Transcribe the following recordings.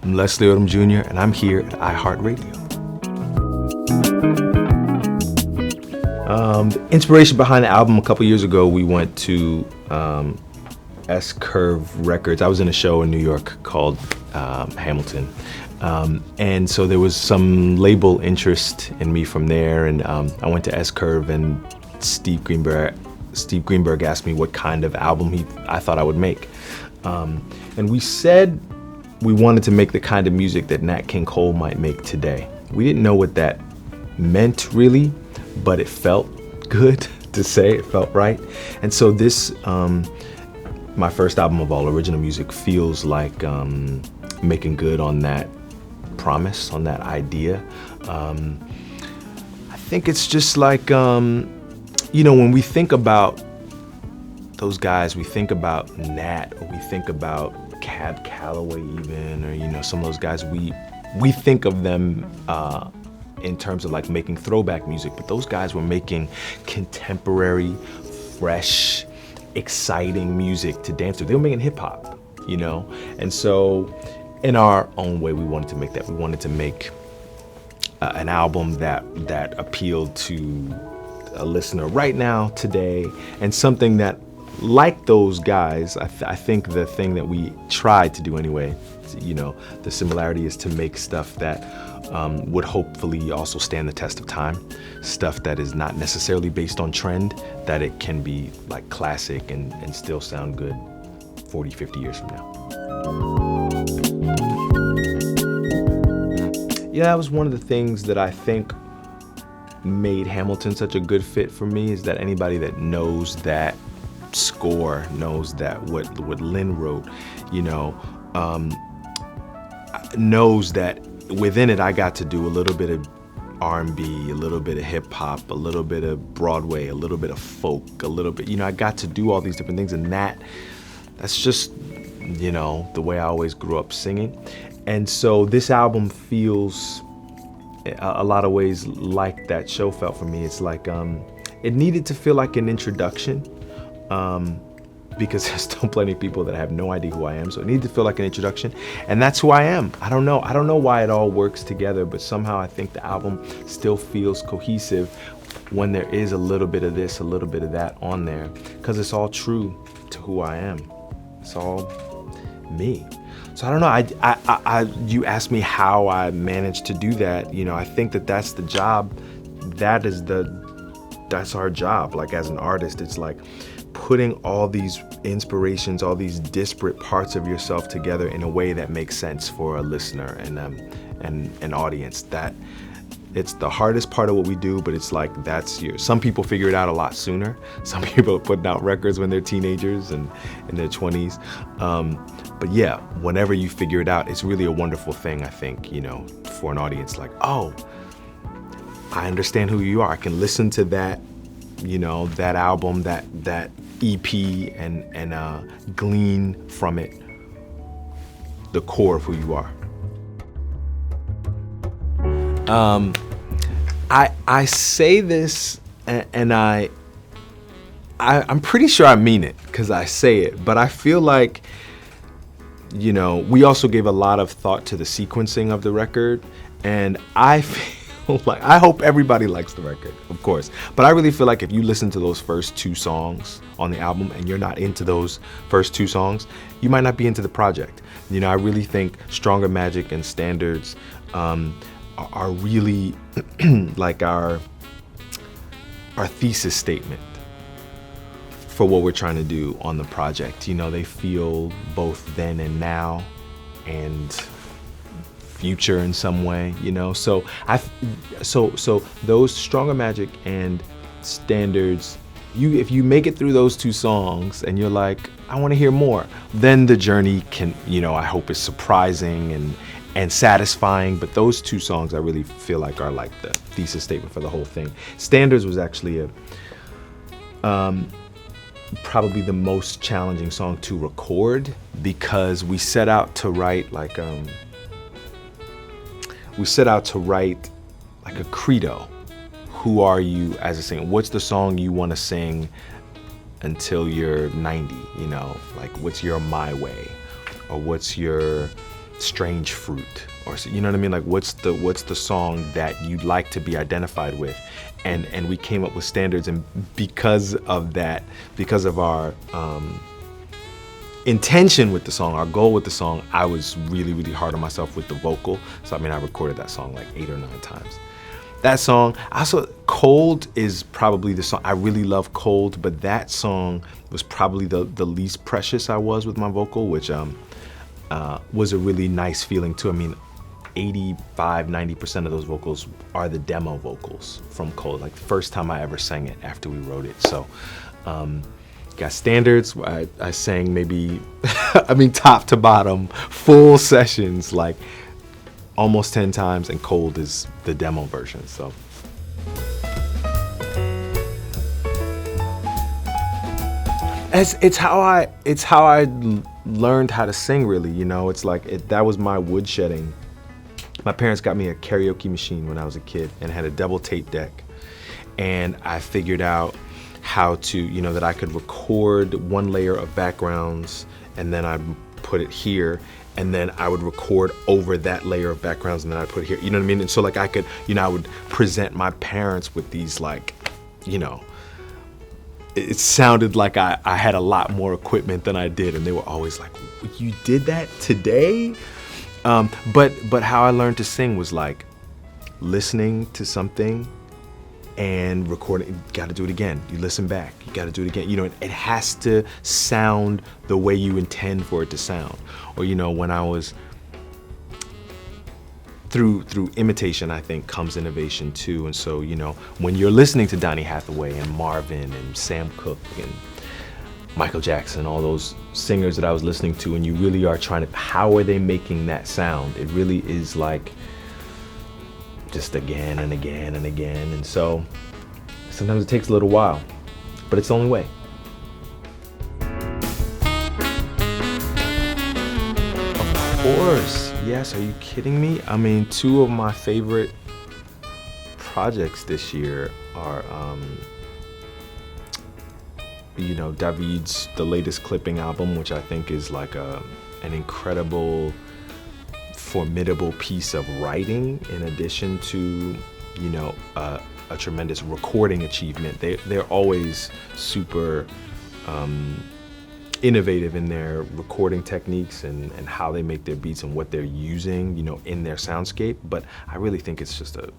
I'm Leslie Odom Jr., and I'm here at iHeartRadio. The inspiration behind the album, a couple years ago, we went to S-Curve Records. I was in a show in New York called Hamilton. And so there was some label interest in me from there, and I went to S-Curve, and Steve Greenberg asked me what kind of album I thought I would make. And we said we wanted to make the kind of music that Nat King Cole might make today. We didn't know what that meant really, but it felt good to say, it felt right. And so this, my first album of all original music, feels like making good on that promise, on that idea. I think it's just like, when we think about those guys, we think about Nat, or we think about Cab Calloway even, or some of those guys, we think of them in terms of like making throwback music, but those guys were making contemporary, fresh, exciting music to dance to. They were making hip hop, and so in our own way, we wanted to make that. We wanted to make an album that appealed to a listener right now, today, and something that, like those guys, I think the thing that we tried to do anyway, the similarity is to make stuff that would hopefully also stand the test of time, stuff that is not necessarily based on trend, that it can be like classic and still sound good 40, 50 years from now. Yeah, that was one of the things that I think made Hamilton such a good fit for me, is that anybody that knows that score, knows that what Lynn wrote, knows that within it I got to do a little bit of R&B, a little bit of hip hop, a little bit of Broadway, a little bit of folk, a little bit, I got to do all these different things, and that's just, the way I always grew up singing. And so this album feels a lot of ways like that show felt for me. It's like it needed to feel like an introduction, because there's still plenty of people that have no idea who I am. So it needed to feel like an introduction, and that's who I am. I don't know why it all works together, but somehow I think the album still feels cohesive when there is a little bit of this, a little bit of that on there, because it's all true to who I am. It's all me. So I don't know, you asked me how I managed to do that. I think that's the job. That's our job. Like as an artist, it's like putting all these inspirations, all these disparate parts of yourself together in a way that makes sense for a listener and an audience. That it's the hardest part of what we do, but it's like some people figure it out a lot sooner. Some people are putting out records when they're teenagers and in their 20s. But yeah, whenever you figure it out, it's really a wonderful thing, I think, for an audience, like, oh, I understand who you are. I can listen to that, that album, that EP, and glean from it the core of who you are. I say this, and I'm pretty sure I mean it because I say it, but I feel like, we also gave a lot of thought to the sequencing of the record, and I feel like, I hope everybody likes the record, of course, but I really feel like if you listen to those first two songs on the album and you're not into those first two songs, you might not be into the project. I really think Stronger Magic and Standards are really like our thesis statement for what we're trying to do on the project. They feel both then and now and future in some way, So so those Stronger Magic and Standards, if you make it through those two songs and you're like, I want to hear more, then the journey can, I hope is surprising and satisfying. But those two songs I really feel like are like the thesis statement for the whole thing. Standards was actually probably the most challenging song to record, because we set out to write like a credo. Who are you as a singer? What's the song you want to sing until you're 90? Like what's your My Way, or what's your Strange Fruit, or you know what I mean? Like what's the song that you'd like to be identified with? And we came up with standards, and because of that, because of our intention with the song, our goal with the song, I was really, really hard on myself with the vocal. So I mean, I recorded that song like 8 or 9 times. That song, also Cold is probably the song, I really love Cold, but that song was probably the least precious I was with my vocal, which was a really nice feeling too. I mean, 85-90% of those vocals are the demo vocals from Cold, like the first time I ever sang it after we wrote it. So got standards. I sang maybe I mean top to bottom full sessions like almost 10 times, and Cold is the demo version. So it's how I learned how to sing, really. You know, it's like that was my woodshedding. My parents got me a karaoke machine when I was a kid, and it had a double tape deck, and I figured out how to, you know, that I could record one layer of backgrounds, and then I'd put it here, and then I would record over that layer of backgrounds, and then I'd put it here, you know what I mean? And so like I could, you know, I would present my parents with these, like, you know, it sounded like I had a lot more equipment than I did, and they were always like, you did that today? But how I learned to sing was like listening to something and recording. You gotta do it again. You listen back, you gotta do it again. You know, it has to sound the way you intend for it to sound. Or, you know, when I was through imitation, I think comes innovation too. And so, you know, when you're listening to Donny Hathaway and Marvin and Sam Cooke and Michael Jackson, all those singers that I was listening to, and you really are trying to, how are they making that sound? It really is like just again and again and again. And so sometimes it takes a little while, but it's the only way. Of course, yes, are you kidding me? I mean, 2 of my favorite projects this year are, you know, David's The Latest Clipping album, which I think is like an incredible, formidable piece of writing, in addition to, you know, a tremendous recording achievement. They're always super innovative in their recording techniques and how they make their beats and what they're using, you know, in their soundscape. But I really think it's just a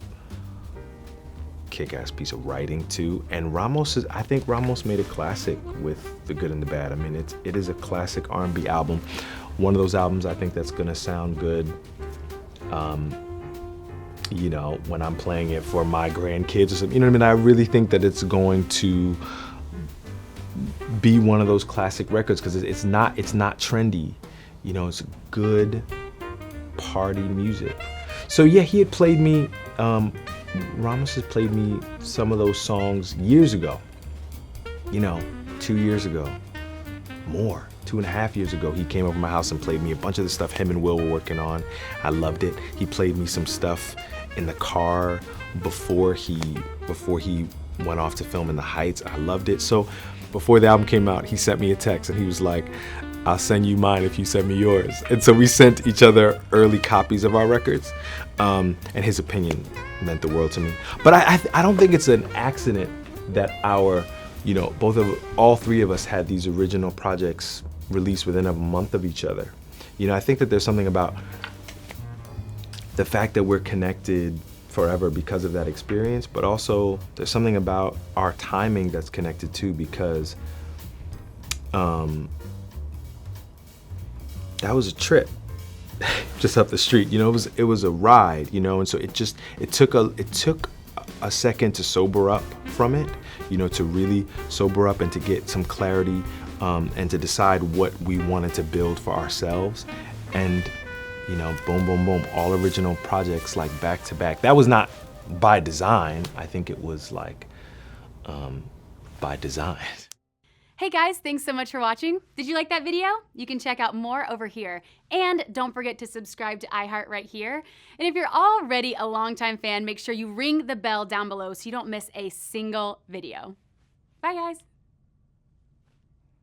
kick-ass piece of writing too. And I think Ramos made a classic with The Good and the Bad. I mean, it is a classic R&B album. One of those albums I think that's gonna sound good, you know, when I'm playing it for my grandkids or something. You know what I mean? I really think that it's going to be one of those classic records because it's not trendy. You know, it's good party music. So yeah, he had played me. Ramos has played me some of those songs years ago, you know, 2 years ago, more, 2.5 years ago. He came over to my house and played me a bunch of the stuff him and Will were working on. I loved it. He played me some stuff in the car before he went off to film in the Heights. I loved it. So before the album came out, he sent me a text and he was like, I'll send you mine if you send me yours. And so we sent each other early copies of our records, and his opinion meant the world to me. But I don't think it's an accident that our, you know, all 3 of us had these original projects released within a month of each other. You know, I think that there's something about the fact that we're connected forever because of that experience, but also there's something about our timing that's connected too, because that was a trip just up the street. You know, it was a ride, you know, and so it took a second to sober up from it, you know, to really sober up and to get some clarity, and to decide what we wanted to build for ourselves. And, you know, boom, boom, boom, all original projects like back to back. That was not by design. I think it was like by design. Hey guys, thanks so much for watching. Did you like that video? You can check out more over here. And don't forget to subscribe to iHeart right here. And if you're already a longtime fan, make sure you ring the bell down below so you don't miss a single video. Bye guys.